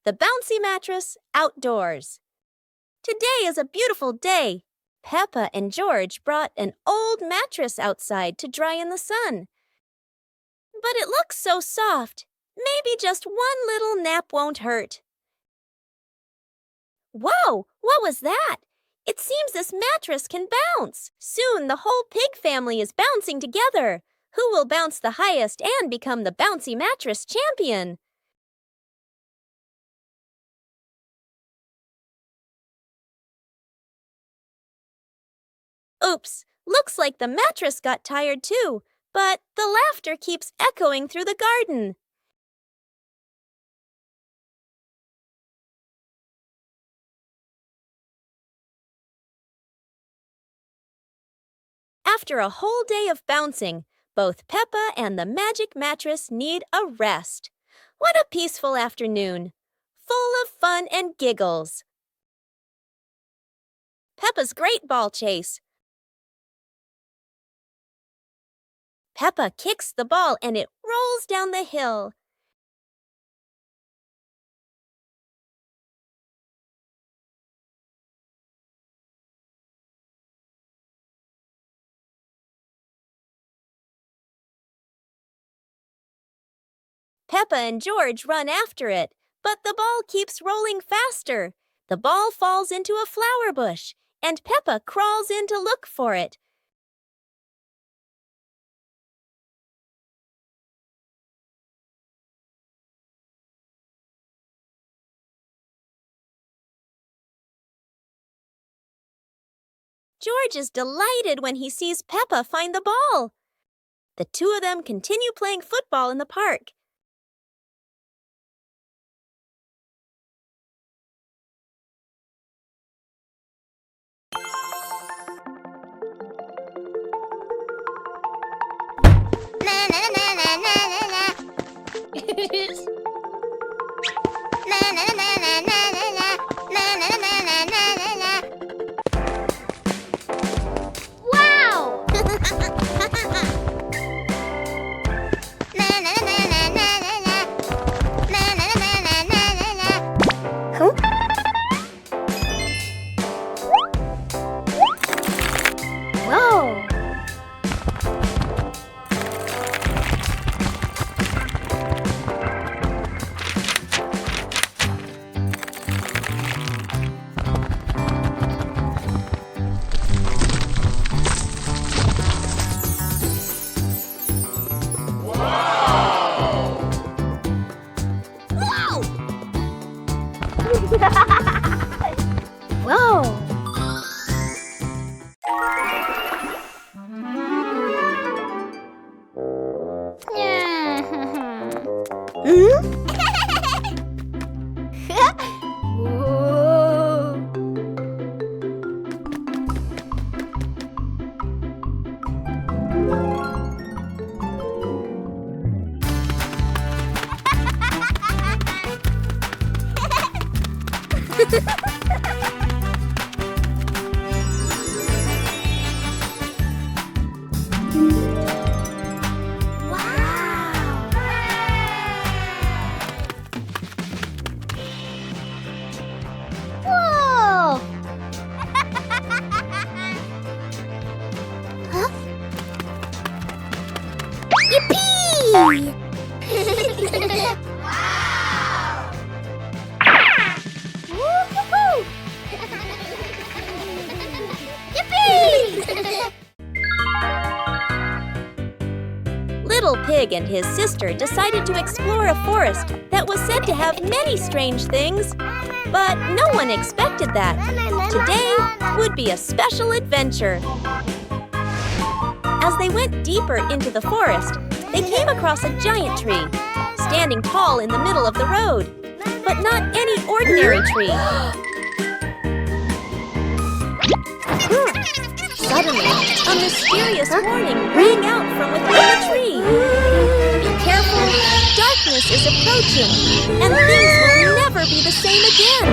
The bouncy mattress outdoors. Today is a beautiful day. Peppa and George brought an old mattress outside to dry in the sun. But it looks so soft. Maybe just one little nap won't hurt. Whoa! What was that? It seems this mattress can bounce. Soon the whole pig family is bouncing together. Who will bounce the highest and become the bouncy mattress champion? Oops, looks like the mattress got tired too, but the laughter keeps echoing through the garden. After a whole day of bouncing, both Peppa and the magic mattress need a rest. What a peaceful afternoon, full of fun and giggles. Peppa's great ball chase. Peppa kicks the ball and it rolls down the hill. Peppa and George run after it, but the ball keeps rolling faster. The ball falls into a flower bush, and Peppa crawls in to look for it. George is delighted when he sees Peppa find the ball. The two of them continue playing football in the park. Wow! Whoa! Whoa! Whoa! Huh? Yippee! Woo-hoo-hoo! Yippee! Little Pig and his sister decided to explore a forest that was said to have many strange things. But no one expected that. Today would be a special adventure. As they went deeper into the forest, they came across a giant tree, standing tall in the middle of the road. But not any ordinary tree. Suddenly, a mysterious warning rang out from within the tree. Be careful, darkness is approaching, and things will never be the same again.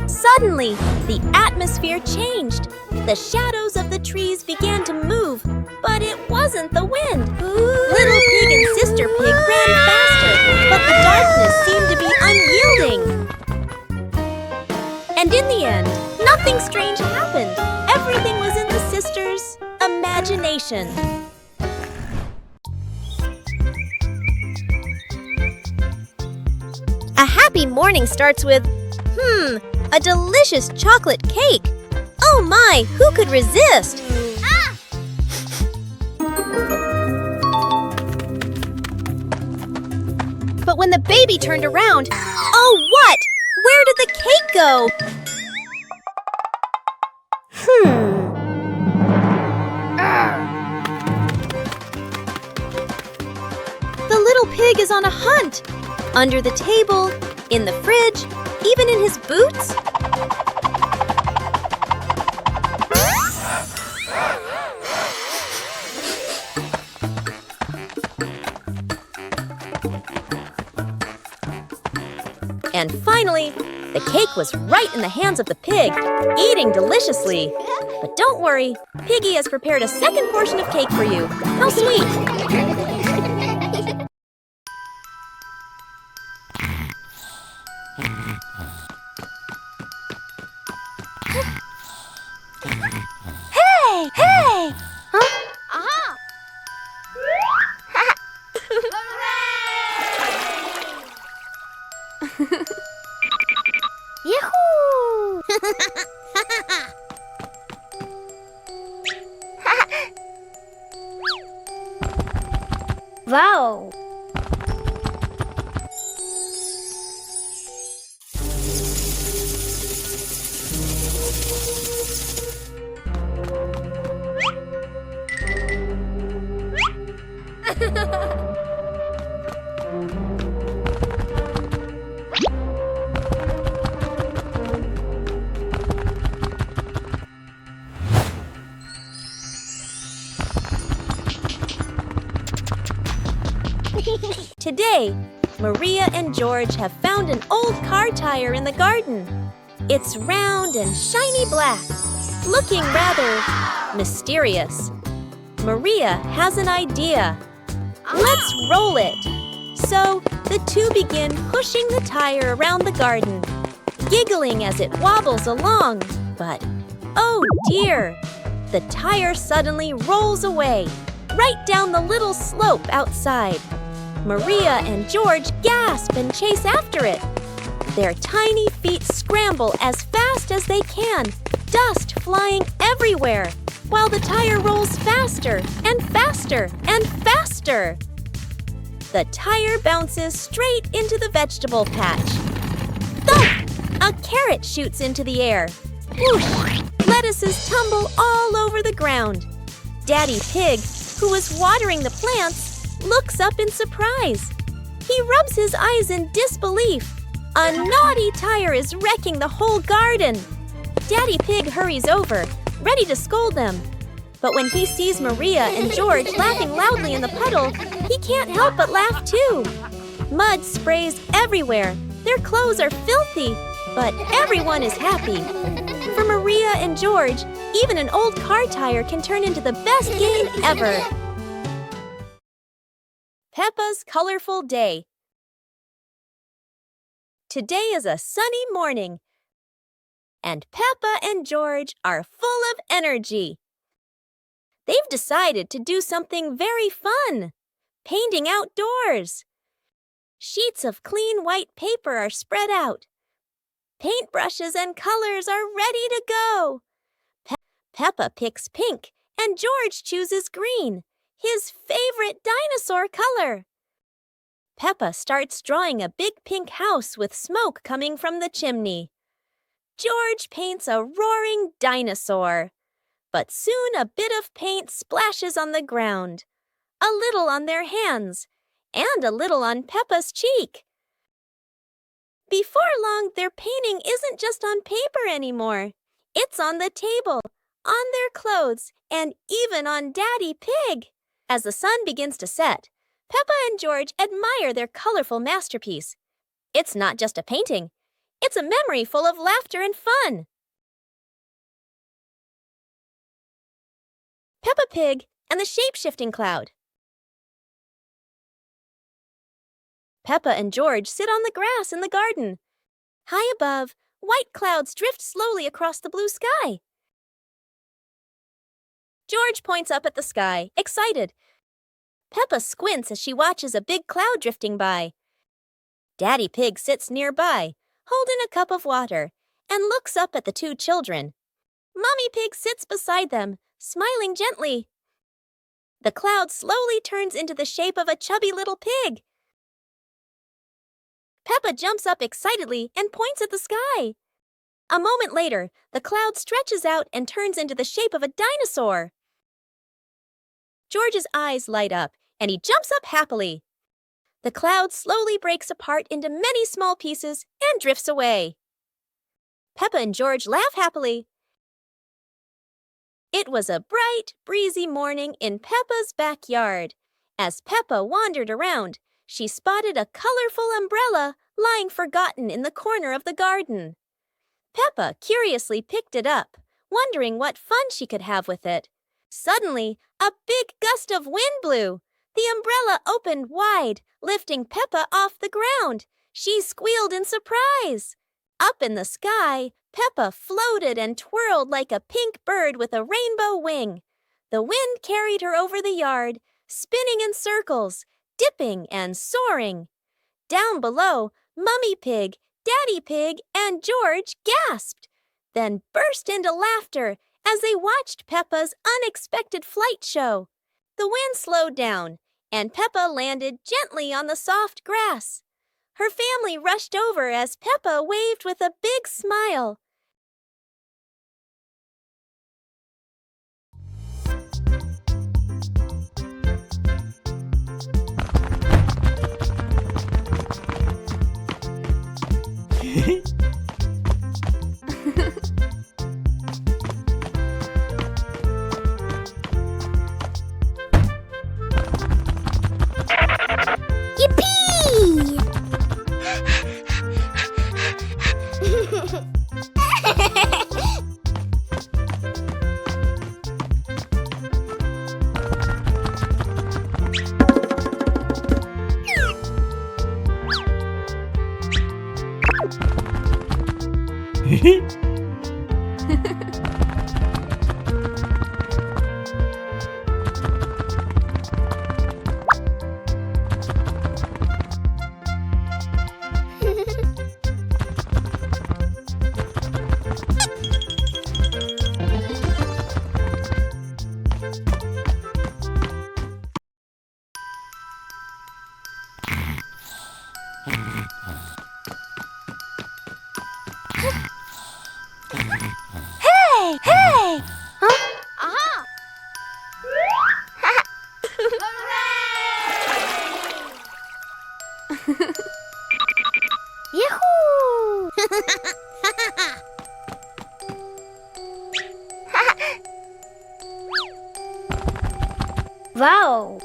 Suddenly, the atmosphere changed. The shadows of the trees began to move, but it wasn't the wind. Little Pig and Sister Pig ran faster, but the darkness celebration. A happy morning starts with, a delicious chocolate cake. Oh my, who could resist? Ah! But when the baby turned around, oh what? Where did the cake go? The little pig is on a hunt. Under the table, in the fridge, even in his boots. And finally, the cake was right in the hands of the pig, eating deliciously. But don't worry, Piggy has prepared a second portion of cake for you. How sweet! Hey! Hey! Huh? Aha! Yahoo! Wow! Today, Maria and George have found an old car tire in the garden. It's round and shiny black, looking rather mysterious. Maria has an idea. Let's roll it. So the two begin pushing the tire around the garden, giggling as it wobbles along. But, oh dear, the tire suddenly rolls away, right down the little slope outside. Maria and George gasp and chase after it. Their tiny feet scramble as fast as they can, dust flying everywhere, while the tire rolls faster and faster and faster. The tire bounces straight into the vegetable patch. Thump! A carrot shoots into the air. Whoosh! Lettuces tumble all over the ground. Daddy Pig, who was watering the plants, looks up in surprise. He rubs his eyes in disbelief. A naughty tire is wrecking the whole garden. Daddy Pig hurries over, ready to scold them. But when he sees Maria and George laughing loudly in the puddle, he can't help but laugh too. Mud sprays everywhere. Their clothes are filthy, but everyone is happy. For Maria and George, even an old car tire can turn into the best game ever. Peppa's colorful day. Today is a sunny morning, and Peppa and George are full of energy. They've decided to do something very fun, painting outdoors. Sheets of clean white paper are spread out. Paintbrushes and colors are ready to go. Peppa picks pink, and George chooses green, his favorite dinosaur color. Peppa starts drawing a big pink house with smoke coming from the chimney. George paints a roaring dinosaur. But soon a bit of paint splashes on the ground, a little on their hands, and a little on Peppa's cheek. Before long, their painting isn't just on paper anymore. It's on the table, on their clothes, and even on Daddy Pig. As the sun begins to set, Peppa and George admire their colorful masterpiece. It's not just a painting. It's a memory full of laughter and fun. Peppa Pig and the Shape-Shifting Cloud. Peppa and George sit on the grass in the garden. High above, white clouds drift slowly across the blue sky. George points up at the sky, excited. Peppa squints as she watches a big cloud drifting by. Daddy Pig sits nearby, holding a cup of water, and looks up at the two children. Mommy Pig sits beside them, smiling gently. The cloud slowly turns into the shape of a chubby little pig. Peppa jumps up excitedly and points at the sky. A moment later, the cloud stretches out and turns into the shape of a dinosaur. George's eyes light up, and he jumps up happily. The cloud slowly breaks apart into many small pieces and drifts away. Peppa and George laugh happily. It was a bright, breezy morning in Peppa's backyard. As Peppa wandered around, she spotted a colorful umbrella lying forgotten in the corner of the garden. Peppa curiously picked it up, wondering what fun she could have with it. Suddenly, a big gust of wind blew. The umbrella opened wide, lifting Peppa off the ground. She squealed in surprise. Up in the sky, Peppa floated and twirled like a pink bird with a rainbow wing. The wind carried her over the yard, spinning in circles, dipping and soaring. Down below, Mummy Pig, Daddy Pig, and George gasped, then burst into laughter as they watched Peppa's unexpected flight show. The wind slowed down, and Peppa landed gently on the soft grass. Her family rushed over as Peppa waved with a big smile. Yippee! Hey! Hey! Huh? Aha! Hooray! Yahoo! Wow!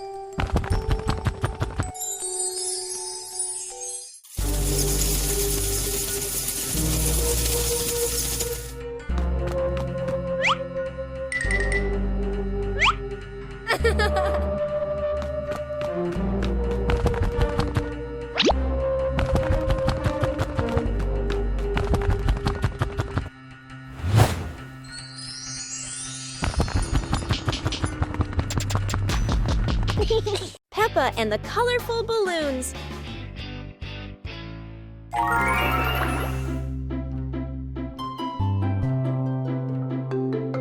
Peppa and the colorful balloons.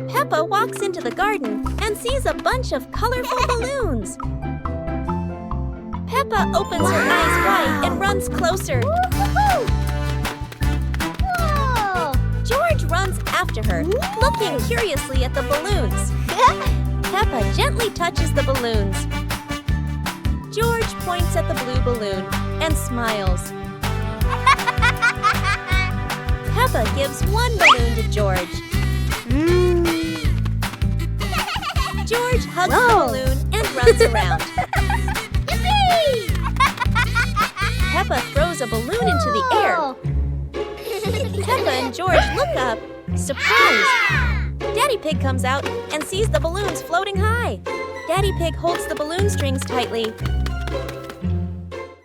Peppa walks into the garden and sees a bunch of colorful balloons. Peppa opens her eyes wide and runs closer. Whoa! George runs after her, looking curiously at the balloons. Peppa gently touches the balloons. George points at the blue balloon and smiles. Peppa gives one balloon to George. George hugs the balloon and runs around. Yippee! Peppa throws a balloon into the air. Peppa and George look up, surprised. Daddy Pig comes out and sees the balloons floating high. Daddy Pig holds the balloon strings tightly.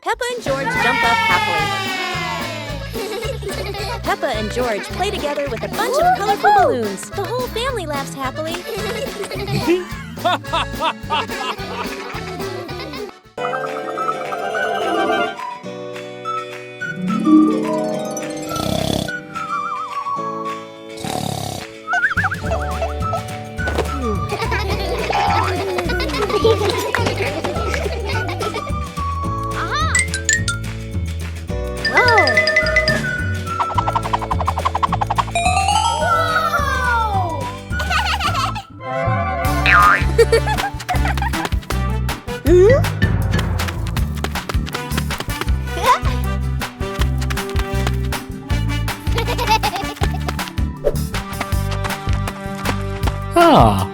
Peppa and George jump up happily. Peppa and George play together with a bunch of colorful balloons. The whole family laughs happily. Ah.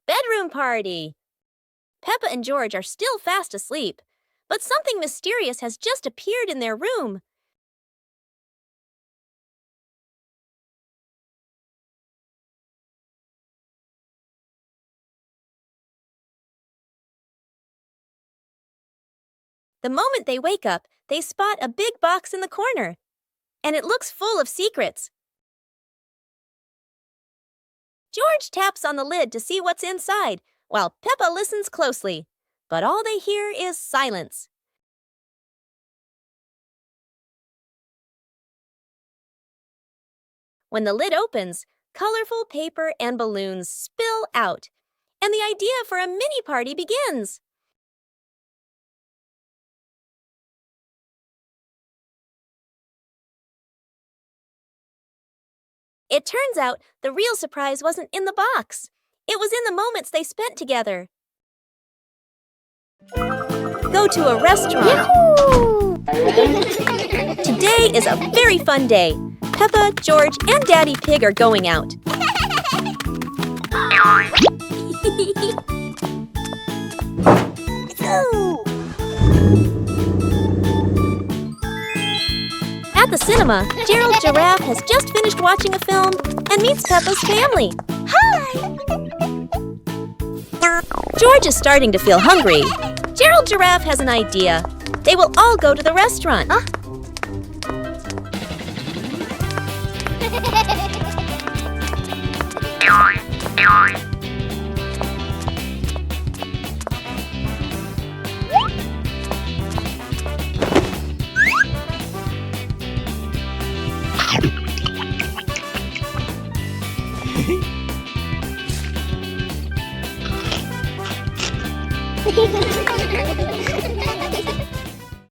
Bedroom party! Peppa and George are still fast asleep, but something mysterious has just appeared in their room. The moment they wake up, they spot a big box in the corner, and it looks full of secrets. George taps on the lid to see what's inside, while Peppa listens closely, but all they hear is silence. When the lid opens, colorful paper and balloons spill out, and the idea for a mini party begins. It turns out the real surprise wasn't in the box. It was in the moments they spent together. Go to a restaurant. Yahoo! Today is a very fun day. Peppa, George, and Daddy Pig are going out. At the cinema, Gerald Giraffe has just finished watching a film and meets Peppa's family. Hi! George is starting to feel hungry. Gerald Giraffe has an idea. They will all go to the restaurant.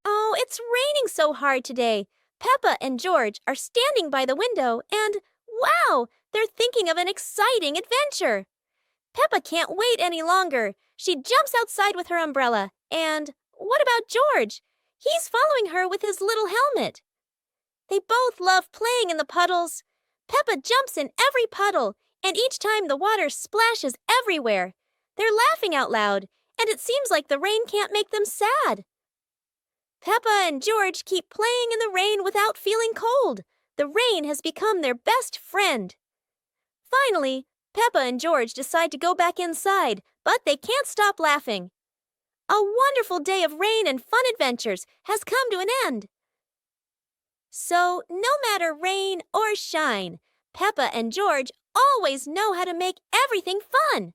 Oh, it's raining so hard today. Peppa and George are standing by the window and, wow, they're thinking of an exciting adventure. Peppa can't wait any longer. She jumps outside with her umbrella. And what about George? He's following her with his little helmet. They both love playing in the puddles. Peppa jumps in every puddle, and each time the water splashes everywhere. They're laughing out loud, and it seems like the rain can't make them sad. Peppa and George keep playing in the rain without feeling cold. The rain has become their best friend. Finally, Peppa and George decide to go back inside, but they can't stop laughing. A wonderful day of rain and fun adventures has come to an end. So, no matter rain or shine, Peppa and George always know how to make everything fun.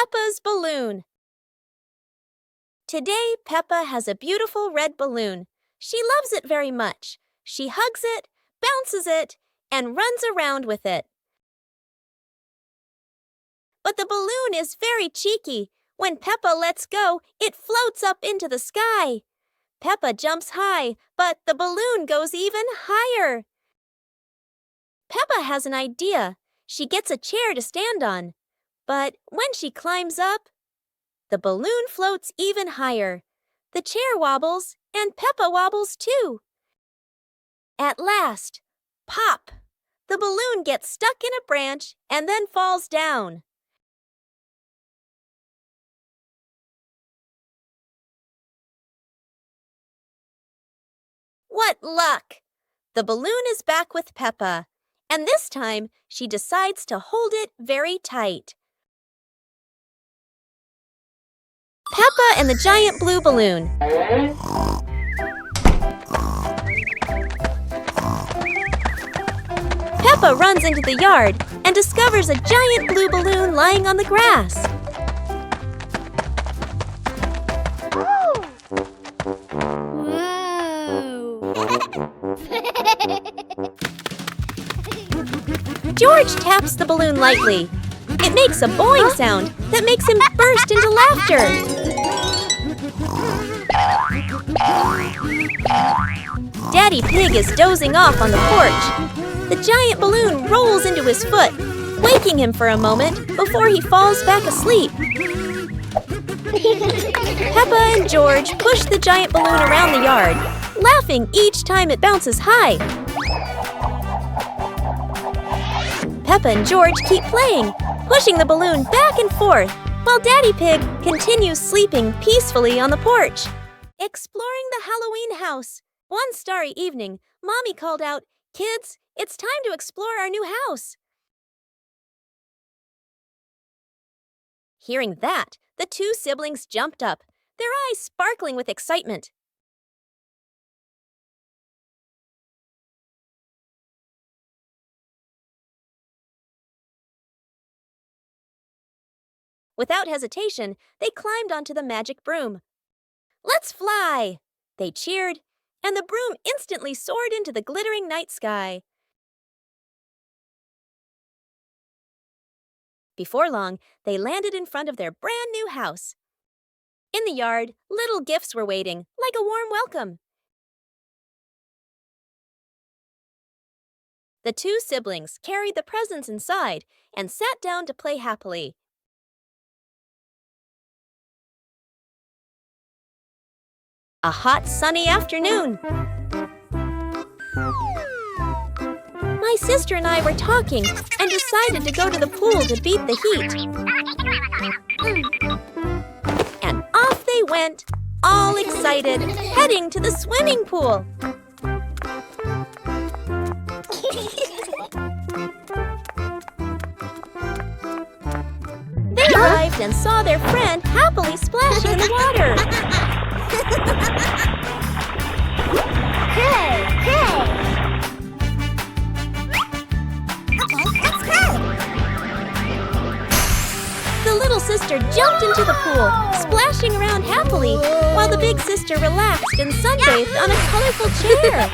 Peppa's balloon. Today, Peppa has a beautiful red balloon. She loves it very much. She hugs it, bounces it, and runs around with it. But the balloon is very cheeky. When Peppa lets go, it floats up into the sky. Peppa jumps high, but the balloon goes even higher. Peppa has an idea. She gets a chair to stand on. But when she climbs up, the balloon floats even higher. The chair wobbles, and Peppa wobbles too. At last, pop! The balloon gets stuck in a branch and then falls down. What luck! The balloon is back with Peppa, and this time she decides to hold it very tight. Peppa and the giant blue balloon. Peppa runs into the yard and discovers a giant blue balloon lying on the grass. George taps the balloon lightly. It makes a boing sound that makes him burst into laughter. Daddy Pig is dozing off on the porch. The giant balloon rolls into his foot, waking him for a moment before he falls back asleep. Peppa and George push the giant balloon around the yard, laughing each time it bounces high. Peppa and George keep playing, pushing the balloon back and forth, while Daddy Pig continues sleeping peacefully on the porch. Exploring the Halloween house. One starry evening, Mommy called out, "Kids, it's time to explore our new house." Hearing that, the two siblings jumped up, their eyes sparkling with excitement. Without hesitation, they climbed onto the magic broom. "Let's fly!" They cheered, and the broom instantly soared into the glittering night sky. Before long, they landed in front of their brand new house. In the yard, little gifts were waiting, like a warm welcome. The two siblings carried the presents inside and sat down to play happily. A hot, sunny afternoon. My sister and I were talking and decided to go to the pool to beat the heat. And off they went, all excited, heading to the swimming pool. They arrived and saw their friend happily splashing in the water. Hey, hey! Okay, let's go! The little sister jumped into the pool, splashing around happily, while the big sister relaxed and sunbathed on a colorful chair.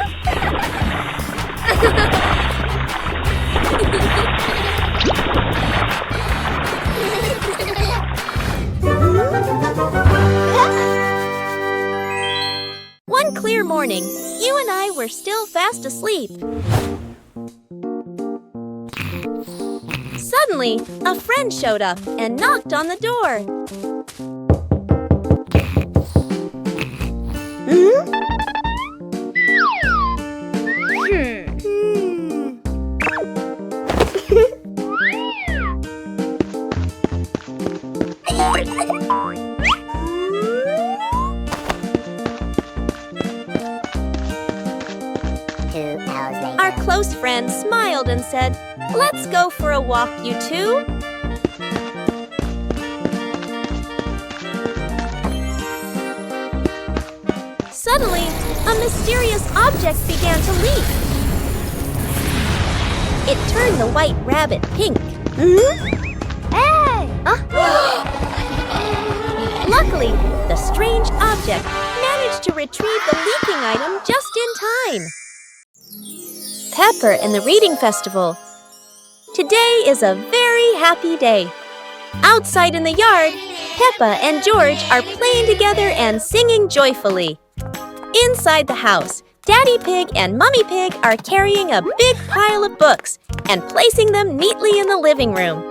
One clear morning, you and I were still fast asleep. Suddenly, a friend showed up and knocked on the door. Our close friend smiled and said, "Let's go for a walk, you two." Suddenly, a mysterious object began to leap. It turned the white rabbit pink. Hey! stick, managed to retrieve the leaking item just in time. Pepper and the Reading Festival. Today is a very happy day. Outside in the yard, Peppa and George are playing together and singing joyfully. Inside the house, Daddy Pig and Mummy Pig are carrying a big pile of books and placing them neatly in the living room.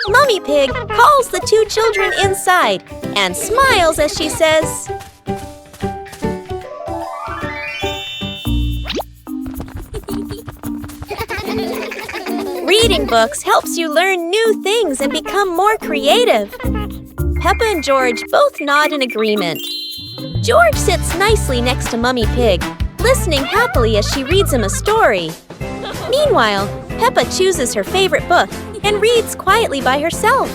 Mummy Pig calls the two children inside and smiles as she says, "Reading books helps you learn new things and become more creative." Peppa and George both nod in agreement. George sits nicely next to Mummy Pig, listening happily as she reads him a story. Meanwhile, Peppa chooses her favorite book and reads quietly by herself.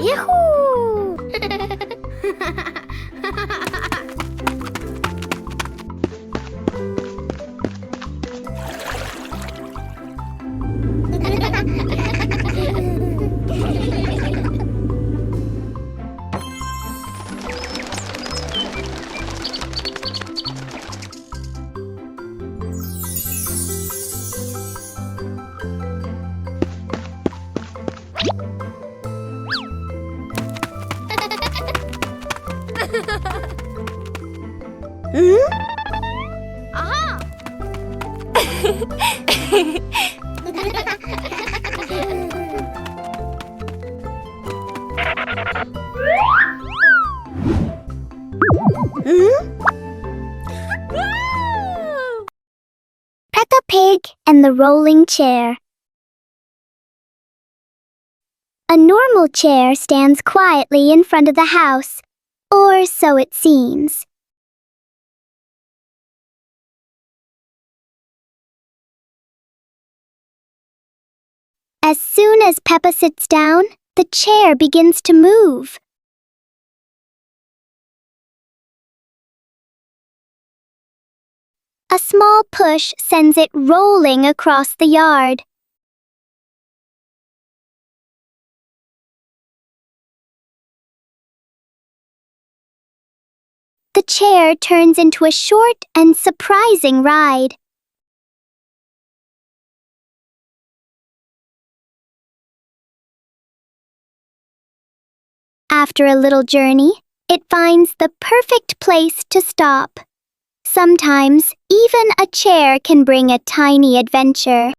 Yahoo! Peppa Pig and the Rolling Chair. A normal chair stands quietly in front of the house, or so it seems. As soon as Peppa sits down, the chair begins to move. A small push sends it rolling across the yard. The chair turns into a short and surprising ride. After a little journey, it finds the perfect place to stop. Sometimes, even a chair can bring a tiny adventure.